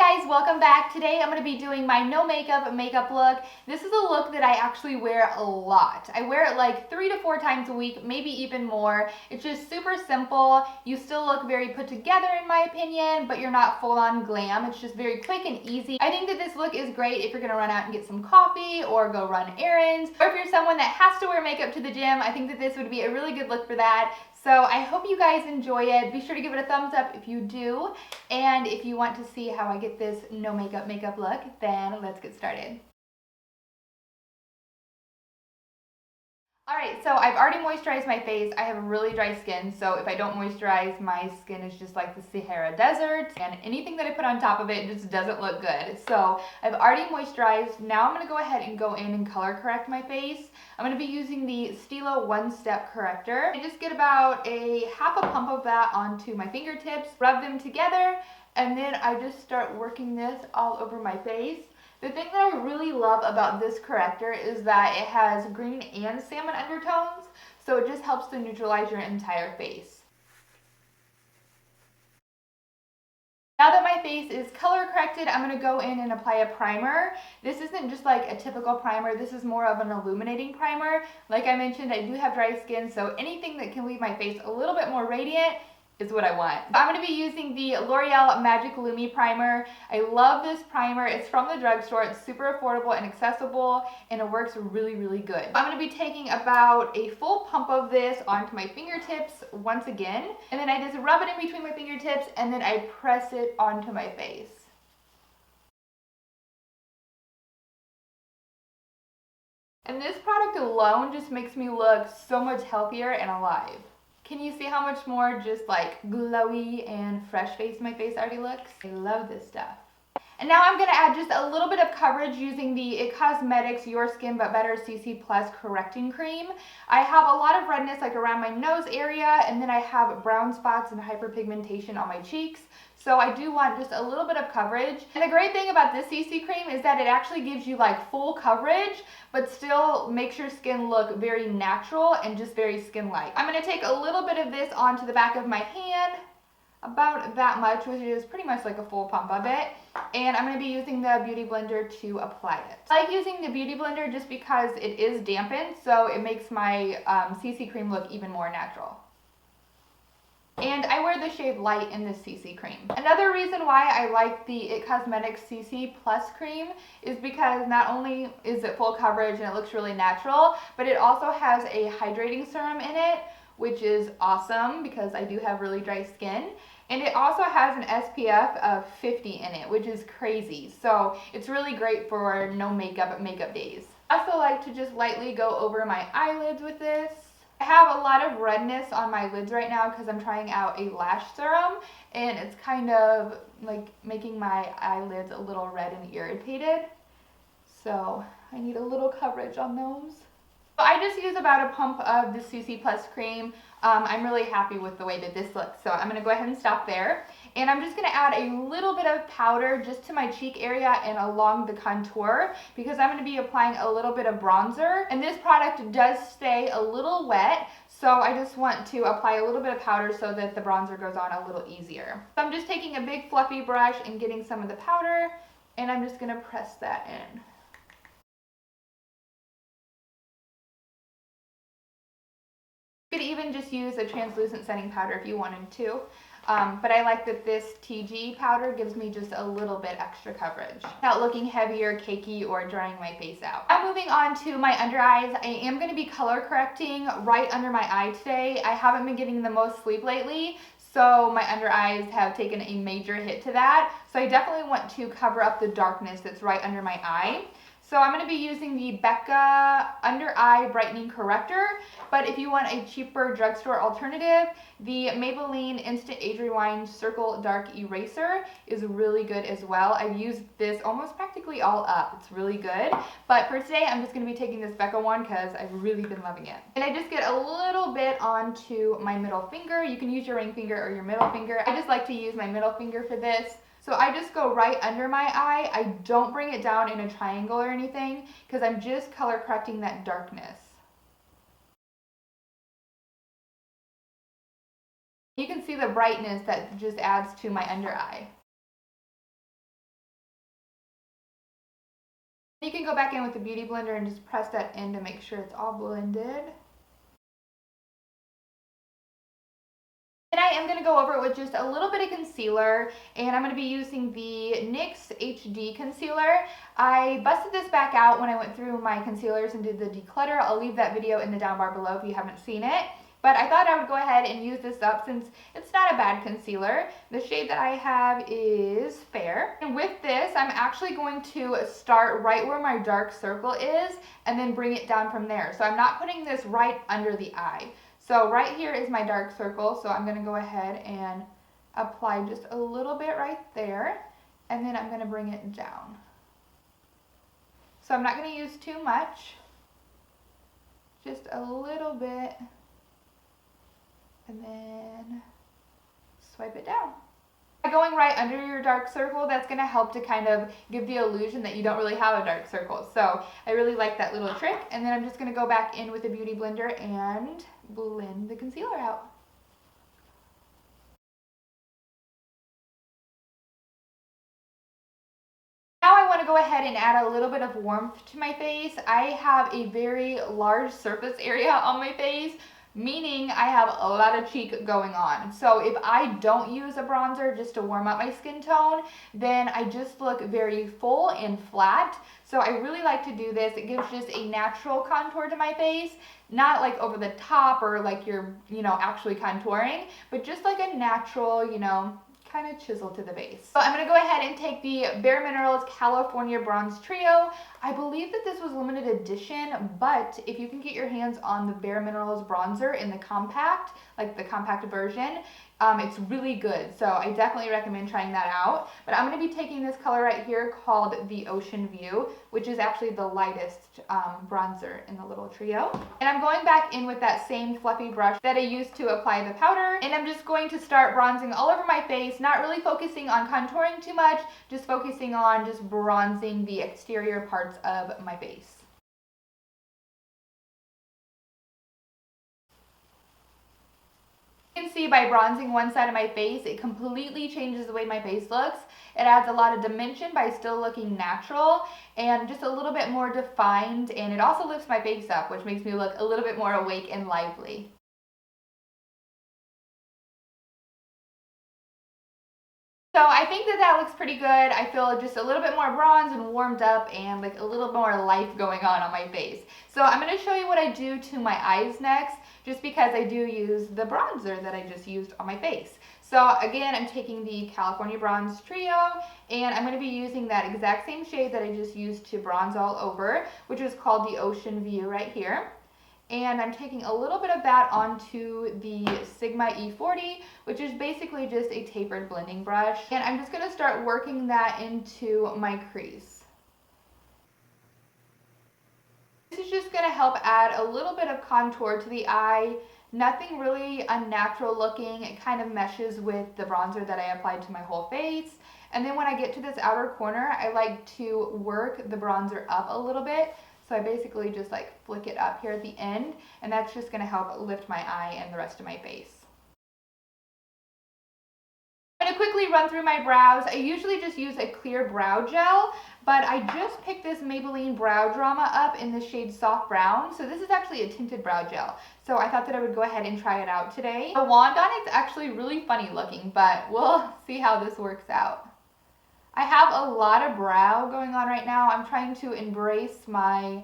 guys, welcome back. Today I'm going to be doing my no makeup look. This is a look that I actually wear a lot. I wear it like 3 to 4 times a week, maybe even more. It's just super simple. You still look very put together in my opinion, but you're not full on glam. It's just very quick and easy. I think that this look is great if you're going to run out and get some coffee or go run errands, or if you're someone that has to wear makeup to the gym. I think that this would be a really good look for that. So I hope you guys enjoy it. Be sure to give it a thumbs up if you do. And if you want to see how I get this no makeup look, then let's get started. Alright, so I've already moisturized my face. I have really dry skin, so if I don't moisturize, my skin is just like the Sahara Desert, and anything that I put on top of it just doesn't look good. So I've already moisturized. Now I'm going to go ahead and go in and color correct my face. I'm going to be using the Stila One Step Corrector. I just get about a half a pump of that onto my fingertips, rub them together, and then I just start working this all over my face. The thing that I really love about this corrector is that it has green and salmon undertones, so it just helps to neutralize your entire face. Now that my face is color corrected, I'm going to go in and apply a primer. This isn't just like a typical primer, this is more of an illuminating primer. Like I mentioned, I do have dry skin, so anything that can leave my face a little bit more radiant is what I want. I'm going to be using the L'Oreal Magic Lumi Primer. I love this primer. It's from the drugstore. It's super affordable and accessible, and it works really, really good. I'm going to be taking about a full pump of this onto my fingertips once again, and then I just rub it in between my fingertips, and then I press it onto my face. And this product alone just makes me look so much healthier and alive. Can you see how much more just like glowy and fresh face my face already looks? I love this stuff. And now I'm going to add just a little bit of coverage using the It Cosmetics Your Skin But Better CC Plus Correcting Cream. I have a lot of redness like around my nose area, and then I have brown spots and hyperpigmentation on my cheeks. So I do want just a little bit of coverage. And the great thing about this CC cream is that it actually gives you like full coverage, but still makes your skin look very natural and just very skin-like. I'm going to take a little bit of this onto the back of my hand, about that much, which is pretty much like a full pump of it. And I'm going to be using the Beauty Blender to apply it. I like using the Beauty Blender just because it is dampened, so it makes my CC cream look even more natural. And I wear the shade Light in this CC cream. Another reason why I like the It Cosmetics CC Plus cream is because not only is it full coverage and it looks really natural, but it also has a hydrating serum in it, which is awesome because I do have really dry skin. And it also has an SPF of 50 in it, which is crazy. So it's really great for no makeup days. I also like to just lightly go over my eyelids with this. I have a lot of redness on my lids right now because I'm trying out a lash serum, and it's kind of like making my eyelids a little red and irritated. So I need a little coverage on those. I just use about a pump of the CC Plus cream. I'm really happy with the way that this looks, so I'm going to go ahead and stop there. And I'm just going to add a little bit of powder just to my cheek area and along the contour because I'm going to be applying a little bit of bronzer. And this product does stay a little wet, so I just want to apply a little bit of powder so that the bronzer goes on a little easier. So I'm just taking a big fluffy brush and getting some of the powder, and I'm just going to press that in. You could even just use a translucent setting powder if you wanted to, but I like that this TG powder gives me just a little bit extra coverage without looking heavier, cakey, or drying my face out. Now moving on to my under eyes, I am going to be color correcting right under my eye today. I haven't been getting the most sleep lately, so my under eyes have taken a major hit to that. So I definitely want to cover up the darkness that's right under my eye. So I'm going to be using the Becca Under Eye Brightening Corrector, but if you want a cheaper drugstore alternative, the Maybelline Instant Age Rewind Circle Dark Eraser is really good as well. I've used this almost practically all up. It's really good, but for today I'm just going to be taking this Becca one because I've really been loving it. And I just get a little bit onto my middle finger. You can use your ring finger or your middle finger. I just like to use my middle finger for this. So I just go right under my eye. I don't bring it down in a triangle or anything because I'm just color correcting that darkness. You can see the brightness that just adds to my under eye. can go back in with the Beauty Blender and just press that in to make sure it's all blended. And I am going to go over it with just a little bit of concealer, and I'm going to be using the NYX HD concealer. I busted this back out when I went through my concealers and did the declutter. I'll leave that video in the down bar below if you haven't seen it. But I thought I would go ahead and use this up since it's not a bad concealer. The shade that I have is Fair. And with this, I'm actually going to start right where my dark circle is and then bring it down from there. So I'm not putting this right under the eye. So right here is my dark circle, so I'm going to go ahead and apply just a little bit right there, and then I'm going to bring it down. So I'm not going to use too much, just a little bit, and then swipe it down. By going right under your dark circle, that's going to help to kind of give the illusion that you don't really have a dark circle. So I really like that little trick, and then I'm just going to go back in with the Beauty Blender and blend the concealer out. Now I want to go ahead and add a little bit of warmth to my face. I have a very large surface area on my face, meaning I have a lot of cheek going on. So if I don't use a bronzer just to warm up my skin tone, then I just look very full and flat. So I really like to do this. It gives just a natural contour to my face, not like over the top or like you're, actually contouring, but just like a natural, kind of chisel to the base. So I'm going to go ahead and take the Bare Minerals California Bronze Trio. I believe that this was limited edition, but if you can get your hands on the Bare Minerals bronzer in the compact, like the compact version, it's really good. So I definitely recommend trying that out. But I'm going to be taking this color right here called the Ocean View, which is actually the lightest bronzer in the little trio. And I'm going back in with that same fluffy brush that I used to apply the powder. And I'm just going to start bronzing all over my face, not really focusing on contouring too much, just focusing on just bronzing the exterior parts of my face. You can see by bronzing one side of my face, it completely changes the way my face looks. It adds a lot of dimension by still looking natural and just a little bit more defined, and it also lifts my face up, which makes me look a little bit more awake and lively. So I think that looks pretty good. I feel just a little bit more bronzed and warmed up and like a little more life going on my face. So I'm going to show you what I do to my eyes next, just because I do use the bronzer that I just used on my face. So again, I'm taking the California Bronze Trio, and I'm going to be using that exact same shade that I just used to bronze all over, which is called the Ocean View right here. And I'm taking a little bit of that onto the Sigma E40, which is basically just a tapered blending brush. And I'm just going to start working that into my crease. This is just going to help add a little bit of contour to the eye. Nothing really unnatural looking. It kind of meshes with the bronzer that I applied to my whole face. And then when I get to this outer corner, I like to work the bronzer up a little bit. So I basically just like flick it up here at the end, and that's just going to help lift my eye and the rest of my face. I'm going to quickly run through my brows. I usually just use a clear brow gel, but I just picked this Maybelline Brow Drama up in the shade Soft Brown. So this is actually a tinted brow gel. So I thought that I would go ahead and try it out today. The wand on it's actually really funny looking, but we'll see how this works out. I have a lot of brow going on right now. I'm trying to embrace my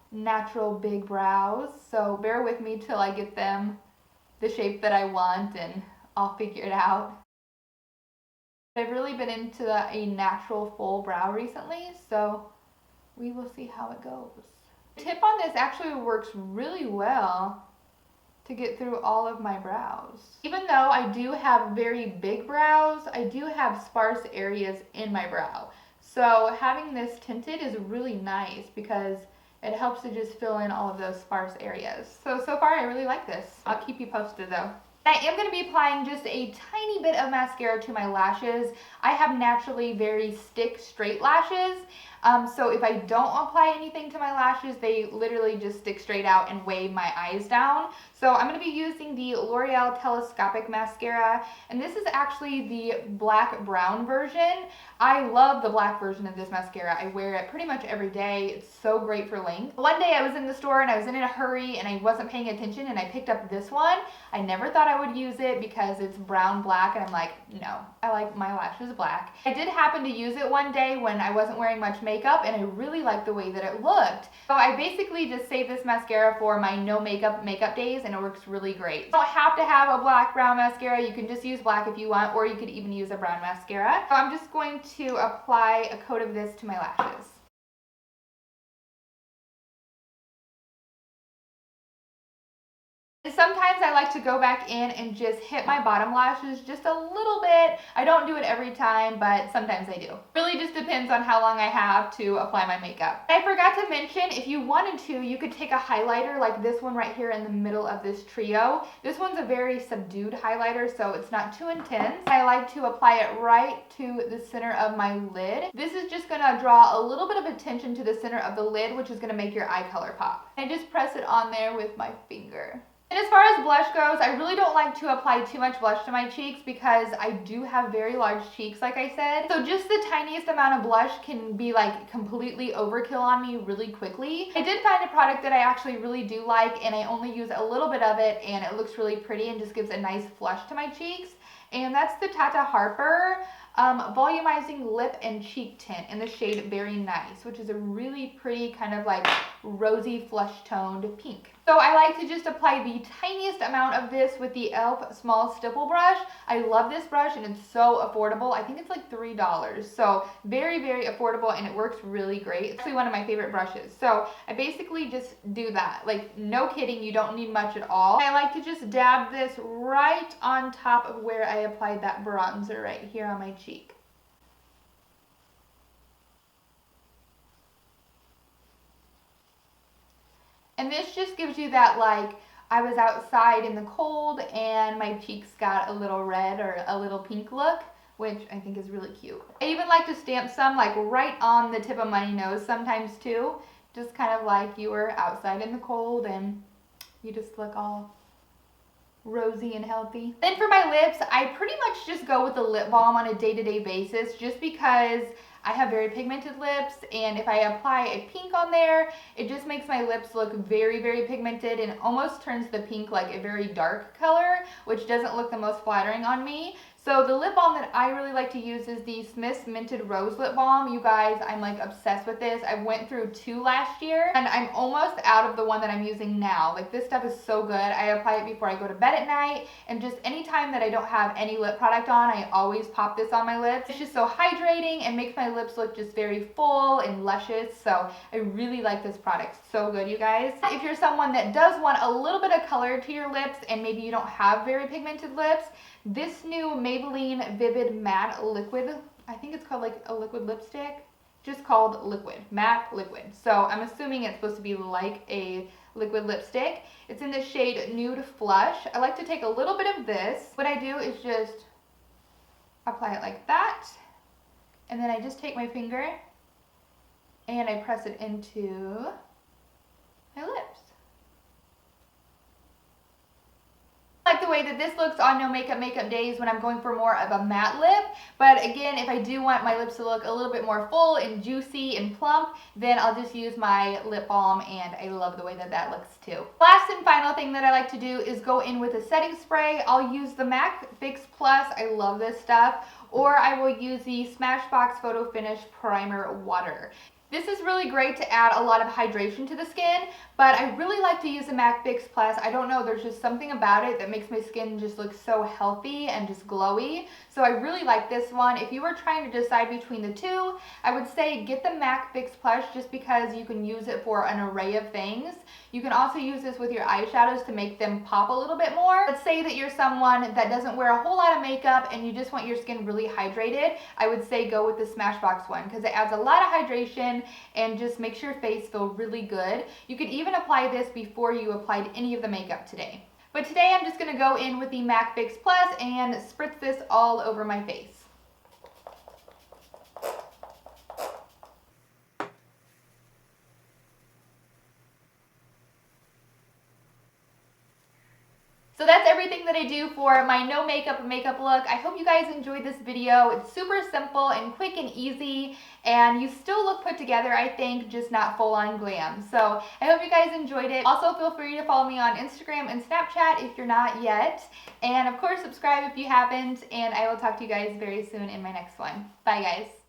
natural big brows, so bear with me till I get them the shape that I want and I'll figure it out. I've really been into a natural full brow recently, so we will see how it goes. The tip on this actually works really well to get through all of my brows. Even though I do have very big brows, I do have sparse areas in my brow. So having this tinted is really nice because it helps to just fill in all of those sparse areas. So far I really like this. I'll keep you posted though. I am going to be applying just a tiny bit of mascara to my lashes. I have naturally very stick straight lashes. So if I don't apply anything to my lashes, they literally just stick straight out and weigh my eyes down. So I'm going to be using the L'Oreal Telescopic Mascara, and this is actually the black brown version. I love the black version of this mascara. I wear it pretty much every day. It's so great for length. One day I was in the store and I was in a hurry and I wasn't paying attention and I picked up this one. I never thought I would use it because it's brown black, and I'm like, no, I like my lashes black. I did happen to use it one day when I wasn't wearing much makeup, and I really liked the way that it looked. So I basically just saved this mascara for my no makeup days, and it works really great. You don't have to have a black brown mascara. You can just use black if you want, or you could even use a brown mascara. So I'm just going to apply a coat of this to my lashes. Sometimes I like to go back in and just hit my bottom lashes just a little bit. I don't do it every time, but sometimes I do. Really just depends on how long I have to apply my makeup. I forgot to mention, if you wanted to, you could take a highlighter like this one right here in the middle of this trio. This one's a very subdued highlighter, so it's not too intense. I like to apply it right to the center of my lid. This is just gonna draw a little bit of attention to the center of the lid, which is gonna make your eye color pop. I just press it on there with my finger. And as far as blush goes, I really don't like to apply too much blush to my cheeks because I do have very large cheeks, like I said. So just the tiniest amount of blush can be like completely overkill on me really quickly. I did find a product that I actually really do like, and I only use a little bit of it, and it looks really pretty and just gives a nice flush to my cheeks. And that's the Tata Harper volumizing lip and cheek tint in the shade Very Nice, which is a really pretty kind of like rosy flush toned pink. So I like to just apply the tiniest amount of this with the e.l.f. small stipple brush. I love this brush and it's so affordable. I think it's like $3. So very, very affordable, and it works really great. It's actually one of my favorite brushes. So I basically just do that. Like, no kidding, you don't need much at all. I like to just dab this right on top of where I applied that bronzer right here on my cheek. And this just gives you that, like, I was outside in the cold and my cheeks got a little red or a little pink look, which I think is really cute. I even like to stamp some like right on the tip of my nose sometimes too, just kind of like you were outside in the cold and you just look all rosy and healthy. Then for my lips, I pretty much just go with the lip balm on a day-to-day basis just because I have very pigmented lips, and if I apply a pink on there, it just makes my lips look very, very pigmented and almost turns the pink like a very dark color, which doesn't look the most flattering on me. So the lip balm that I really like to use is the Smith's Minted Rose Lip Balm. You guys, I'm like obsessed with this. I went through 2 last year and I'm almost out of the one that I'm using now. Like, this stuff is so good. I apply it before I go to bed at night, and just anytime that I don't have any lip product on, I always pop this on my lips. It's just so hydrating and makes my lips look just very full and luscious. So I really like this product. So good, you guys. If you're someone that does want a little bit of color to your lips and maybe you don't have very pigmented lips, this new Maybelline Vivid Matte Liquid, I think it's called like a liquid lipstick, just called Liquid, Matte Liquid. So I'm assuming it's supposed to be like a liquid lipstick. It's in the shade Nude Flush. I like to take a little bit of this. What I do is just apply it like that, and then I just take my finger and I press it into my lips. I like the way that this looks on no makeup days when I'm going for more of a matte lip, but again, if I do want my lips to look a little bit more full and juicy and plump, then I'll just use my lip balm, and I love the way that that looks too. Last and final thing that I like to do is go in with a setting spray. I'll use the MAC Fix Plus, I love this stuff, or I will use the Smashbox Photo Finish Primer Water. This is really great to add a lot of hydration to the skin, but I really like to use the MAC Fix Plus. I don't know, there's just something about it that makes my skin just look so healthy and just glowy. So I really like this one. If you were trying to decide between the two, I would say get the MAC Fix Plus just because you can use it for an array of things. You can also use this with your eyeshadows to make them pop a little bit more. Let's say that you're someone that doesn't wear a whole lot of makeup and you just want your skin really hydrated. I would say go with the Smashbox one because it adds a lot of hydration and just makes your face feel really good. You could even apply this before you applied any of the makeup today. But today I'm just going to go in with the MAC Fix Plus and spritz this all over my face. So that's everything that I do for my no makeup look. I hope you guys enjoyed this video. It's super simple and quick and easy, and you still look put together, I think, just not full on glam. So I hope you guys enjoyed it. Also, feel free to follow me on Instagram and Snapchat if you're not yet. And of course, subscribe if you haven't, and I will talk to you guys very soon in my next one. Bye guys.